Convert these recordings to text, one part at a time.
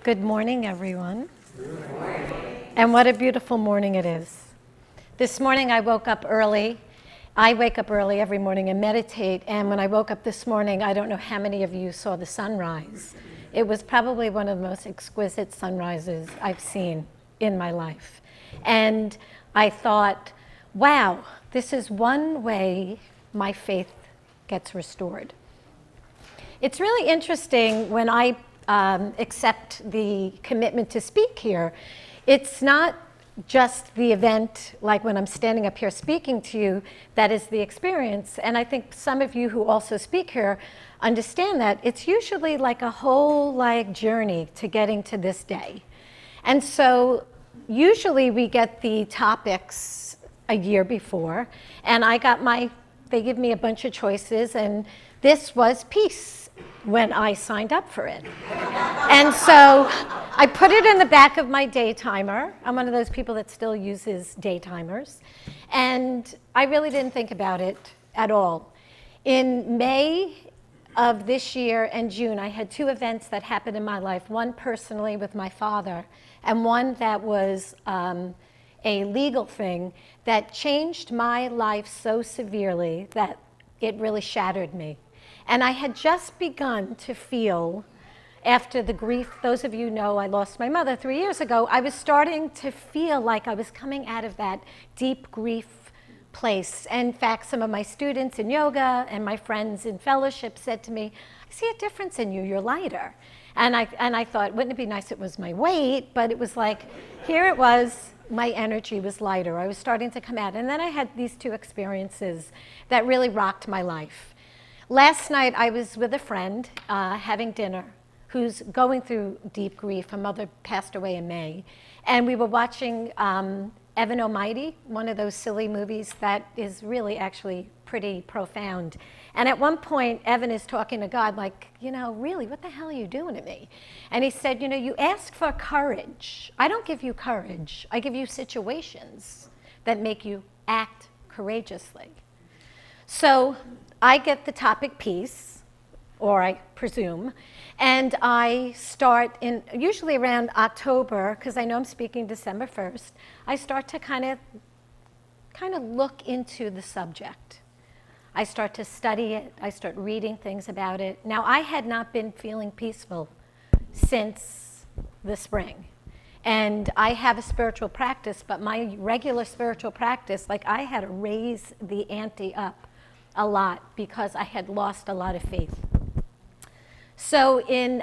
Good morning, everyone. Good morning. And what a beautiful morning it is. This morning I woke up early. I wake up early every morning and meditate, and when I woke up this morning, I don't know how many of you saw the sunrise. It was probably one of the most exquisite sunrises I've seen in my life. And I thought, wow, this is one way my faith gets restored. It's really interesting when I accept the commitment to speak here. It's not just the event, like when I'm standing up here speaking to you, that is the experience. And I think some of you who also speak here understand that it's usually like a whole journey to getting to this day. And so usually we get the topics a year before, and they give me a bunch of choices, and this was peace when I signed up for it. And so I put it in the back of my day timer. I'm one of those people that still uses day timers. And I really didn't think about it at all. In May of this year and June, I had two events that happened in my life, one personally with my father, and one that was a legal thing that changed my life so severely that it really shattered me. And I had just begun to feel, after the grief, those of you know I lost my mother 3 years ago, I was starting to feel like I was coming out of that deep grief place. In fact, some of my students in yoga and my friends in fellowship said to me, I see a difference in you, you're lighter. And I thought, wouldn't it be nice if it was my weight? But it was like, here it was, my energy was lighter. I was starting to come out. And then I had these two experiences that really rocked my life. Last night, I was with a friend having dinner who's going through deep grief. Her mother passed away in May. And we were watching Evan Almighty, one of those silly movies that is really actually pretty profound. And at one point, Evan is talking to God like, really, what the hell are you doing to me? And he said, you ask for courage. I don't give you courage. I give you situations that make you act courageously. So I get the topic peace, or I presume, and I start in usually around October, because I know I'm speaking December 1st, I start to kind of look into the subject. I start to study it, I start reading things about it. Now, I had not been feeling peaceful since the spring. And I have a spiritual practice, but my regular spiritual practice, I had to raise the ante up a lot because I had lost a lot of faith. So in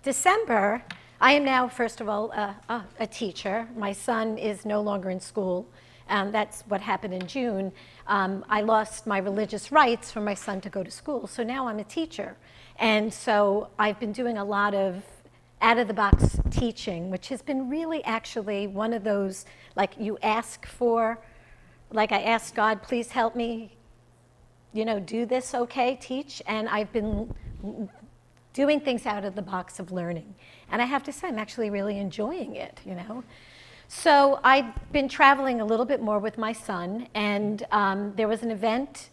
December, I am now, first of all, a teacher. My son is no longer in school. That's what happened in June. I lost my religious rights for my son to go to school. So now I'm a teacher. And so I've been doing a lot of out-of-the-box teaching, which has been really actually one of those, you ask for, I asked God, please help me do this, okay, teach. And I've been doing things out of the box of learning. And I have to say, I'm actually really enjoying it, So I've been traveling a little bit more with my son, and there was an event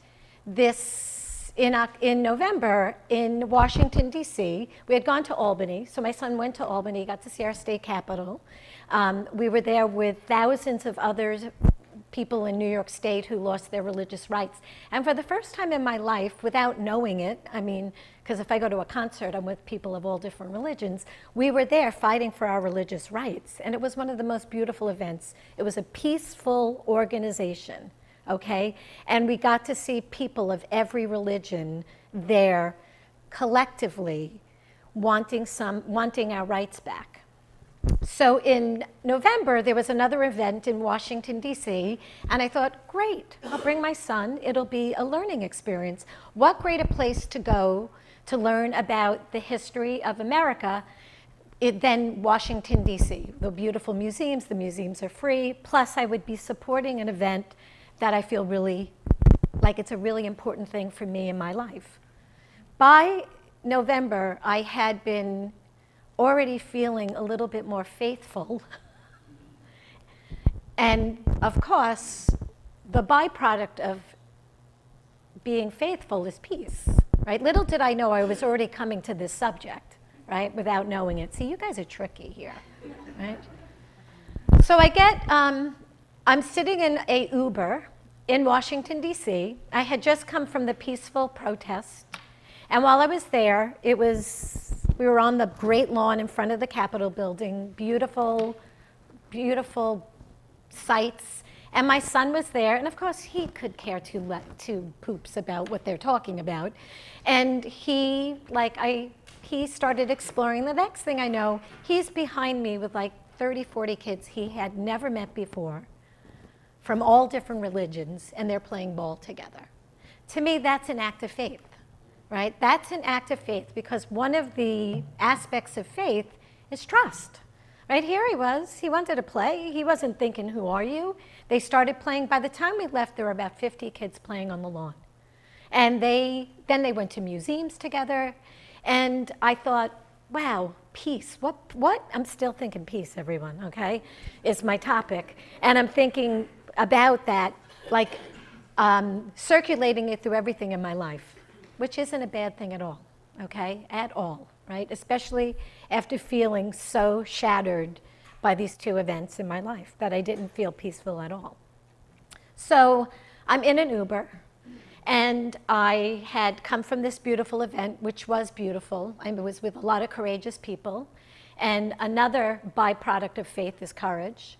in November in Washington, D.C. We had gone to Albany, so my son went to Albany, got to see our state capitol. We were there with thousands of others, people in New York State who lost their religious rights. And for the first time in my life, without knowing it, because if I go to a concert, I'm with people of all different religions, we were there fighting for our religious rights. And it was one of the most beautiful events. It was a peaceful organization, okay? And we got to see people of every religion there collectively wanting our rights back. So in November, there was another event in Washington, D.C., and I thought, great, I'll bring my son. It'll be a learning experience. What greater place to go to learn about the history of America than Washington, D.C. The beautiful museums, the museums are free, plus I would be supporting an event that I feel really like it's a really important thing for me in my life. By November, I had been already feeling a little bit more faithful. And of course, the byproduct of being faithful is peace, right? Little did I know I was already coming to this subject, right, without knowing it. See, you guys are tricky here, right? So I'm sitting in a Uber in Washington, D.C. I had just come from the peaceful protest. And while I was there, we were on the great lawn in front of the Capitol building, beautiful, beautiful sights. And my son was there, and of course he could care two poops about what they're talking about. And he started exploring. The next thing I know, he's behind me with like 30, 40 kids he had never met before from all different religions, and they're playing ball together. To me, that's an act of faith. Right? That's an act of faith, because one of the aspects of faith is trust. Right? Here he was. He wanted to play. He wasn't thinking, who are you? They started playing. By the time we left, there were about 50 kids playing on the lawn. And then they went to museums together. And I thought, wow, peace. What? I'm still thinking peace, everyone, okay? Is my topic. And I'm thinking about that, like circulating it through everything in my life, which isn't a bad thing at all, okay? At all, right? Especially after feeling so shattered by these two events in my life that I didn't feel peaceful at all. So I'm in an Uber, and I had come from this beautiful event, which was beautiful. I was with a lot of courageous people, and another byproduct of faith is courage.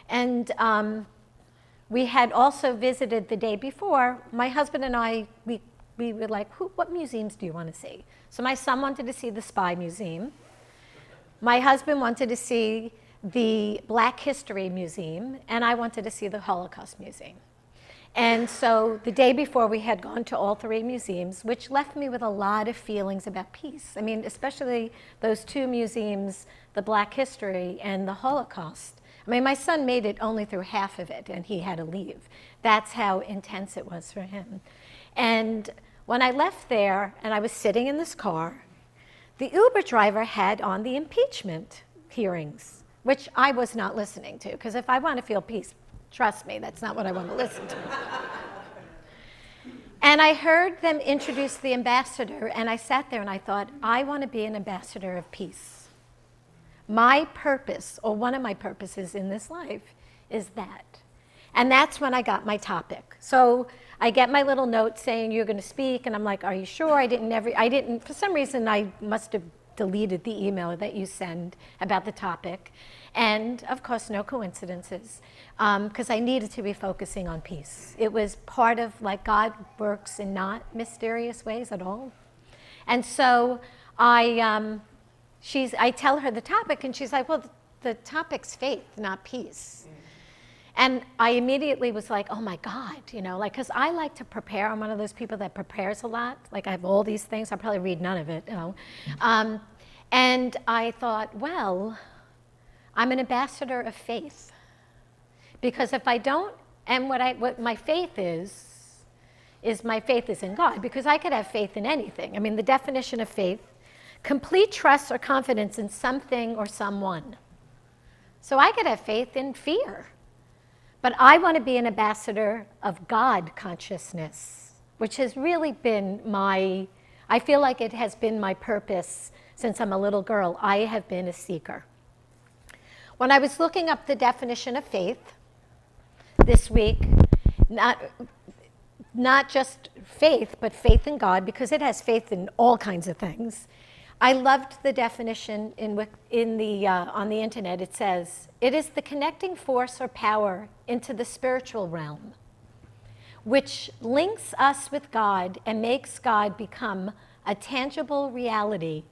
And we had also visited the day before. My husband and I, we were like, what museums do you want to see? So my son wanted to see the Spy Museum. My husband wanted to see the Black History Museum, and I wanted to see the Holocaust Museum. And so the day before, we had gone to all three museums, which left me with a lot of feelings about peace. I mean, especially those two museums, the Black History and the Holocaust. I mean, my son made it only through half of it, and he had to leave. That's how intense it was for him. And when I left there and I was sitting in this car, the Uber driver had on the impeachment hearings, which I was not listening to, because if I want to feel peace, trust me, that's not what I want to listen to. And I heard them introduce the ambassador, and I sat there and I thought, I want to be an ambassador of peace. My purpose, or one of my purposes in this life, is that. And that's when I got my topic. So I get my little note saying you're going to speak, and I'm like, are you sure? I didn't, for some reason, I must have deleted the email that you send about the topic. And of course, no coincidences, because I needed to be focusing on peace. It was part of, like, God works in not mysterious ways at all. And so I tell her the topic, and she's like, well, the topic's faith, not peace. And I immediately was like, oh my God, because I like to prepare. I'm one of those people that prepares a lot. Like, I have all these things. I'll probably read none of it, And I thought, well, I'm an ambassador of faith. Because if I don't, and what my faith is my faith is in God. Because I could have faith in anything. I mean, the definition of faith, complete trust or confidence in something or someone. So I could have faith in fear. But I want to be an ambassador of God consciousness, which has really been I feel like it has been my purpose since I'm a little girl. I have been a seeker. When I was looking up the definition of faith this week, not just faith, but faith in God, because it has faith in all kinds of things. I loved the definition on the internet. It says, it is the connecting force or power into the spiritual realm, which links us with God and makes God become a tangible reality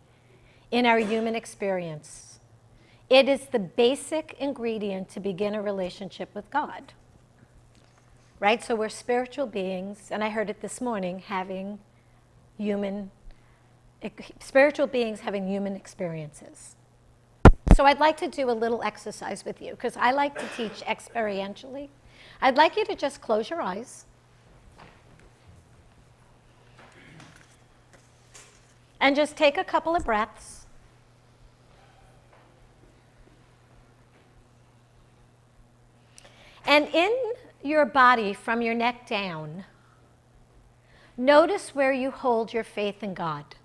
in our human experience. It is the basic ingredient to begin a relationship with God. Right? So we're spiritual beings, and I heard it this morning, spiritual beings having human experiences. So I'd like to do a little exercise with you, because I like to teach experientially. I'd like you to just close your eyes and just take a couple of breaths. And in your body, from your neck down, notice where you hold your faith in God.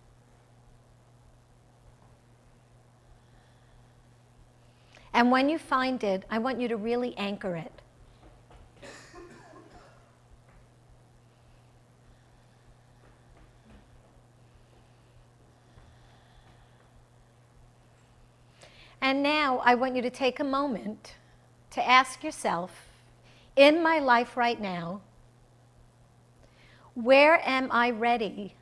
And when you find it, I want you to really anchor it. And now I want you to take a moment to ask yourself, in my life right now, where am I ready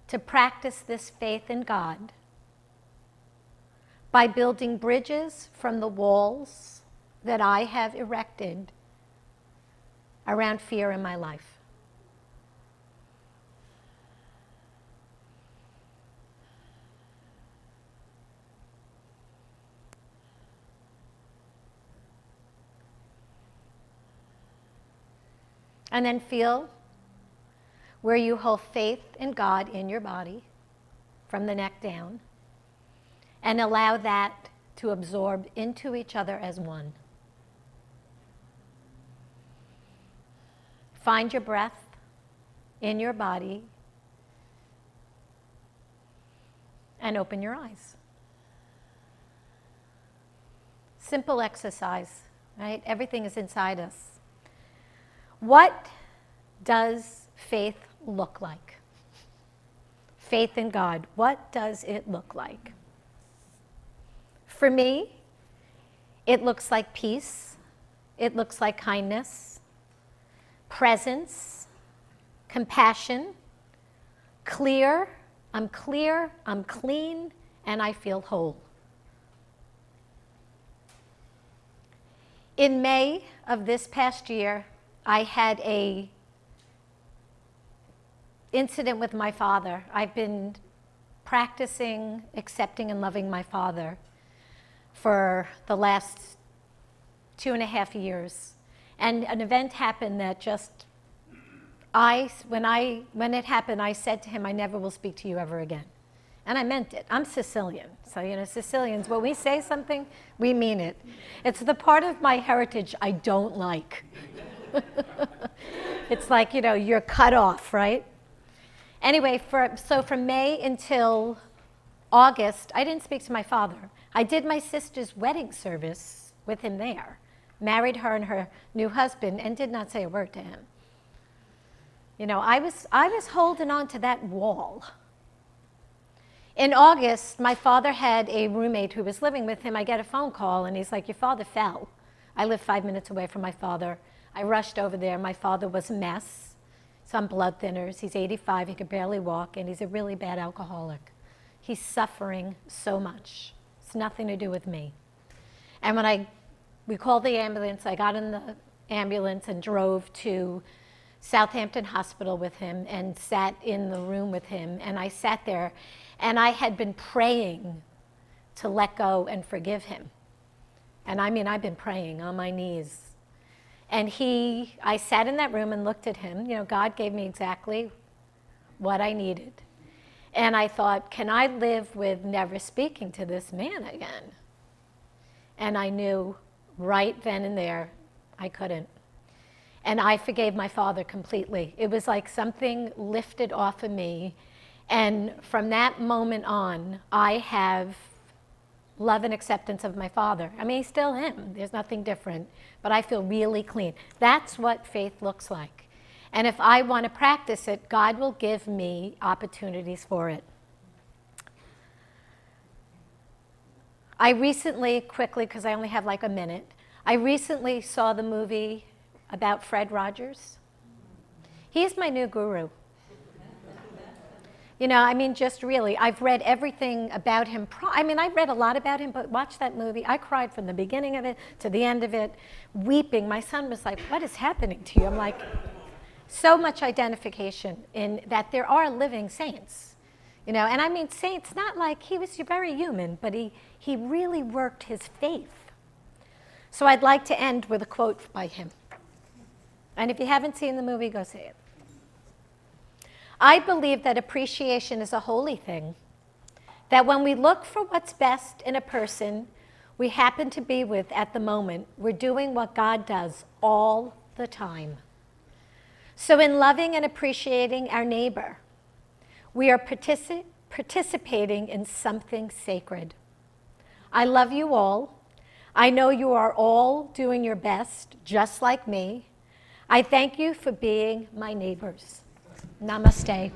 to practice this faith in God by building bridges from the walls that I have erected around fear in my life? And then feel where you hold faith in God in your body from the neck down, and allow that to absorb into each other as one. Find your breath in your body and open your eyes. Simple exercise, right? Everything is inside us. What does faith look like? Faith in God, what does it look like? For me, it looks like peace. It looks like kindness, presence, compassion, clear, I'm clean, and I feel whole. In May of this past year, I had a incident with my father. I've been practicing accepting and loving my father for the last 2.5 years. And an event happened that just, when it happened, I said to him, I never will speak to you ever again. And I meant it. I'm Sicilian. So, Sicilians, when we say something, we mean it. It's the part of my heritage I don't like. It's like, you're cut off, right? Anyway, so from May until August, I didn't speak to my father. I did my sister's wedding service with him there, married her and her new husband, and did not say a word to him. I was holding on to that wall. In August, my father had a roommate who was living with him. I get a phone call, and he's like, your father fell. I live 5 minutes away from my father. I rushed over there. My father was a mess, some blood thinners. He's 85. He could barely walk, and he's a really bad alcoholic. He's suffering so much. It's nothing to do with me. And when we called the ambulance, I got in the ambulance and drove to Southampton Hospital with him and sat in the room with him. And I sat there, and I had been praying to let go and forgive him. And I've been praying on my knees. And I sat in that room and looked at him. God gave me exactly what I needed. And I thought, can I live with never speaking to this man again? And I knew right then and there I couldn't. And I forgave my father completely. It was like something lifted off of me. And from that moment on, I have love and acceptance of my father. He's still him. There's nothing different. But I feel really clean. That's what faith looks like. And if I want to practice it, God will give me opportunities for it. I recently, quickly, because I only have like a minute, I recently saw the movie about Fred Rogers. He's my new guru. Just really, I've read everything about him. I've read a lot about him, but watch that movie. I cried from the beginning of it to the end of it, weeping. My son was like, what is happening to you? I'm like, so much identification in that there are living saints. And saints, not like he was very human, but he really worked his faith. So I'd like to end with a quote by him. And if you haven't seen the movie, go see it. I believe that appreciation is a holy thing, that when we look for what's best in a person we happen to be with at the moment, we're doing what God does all the time. So in loving and appreciating our neighbor, we are participating in something sacred. I love you all. I know you are all doing your best, just like me. I thank you for being my neighbors. Namaste.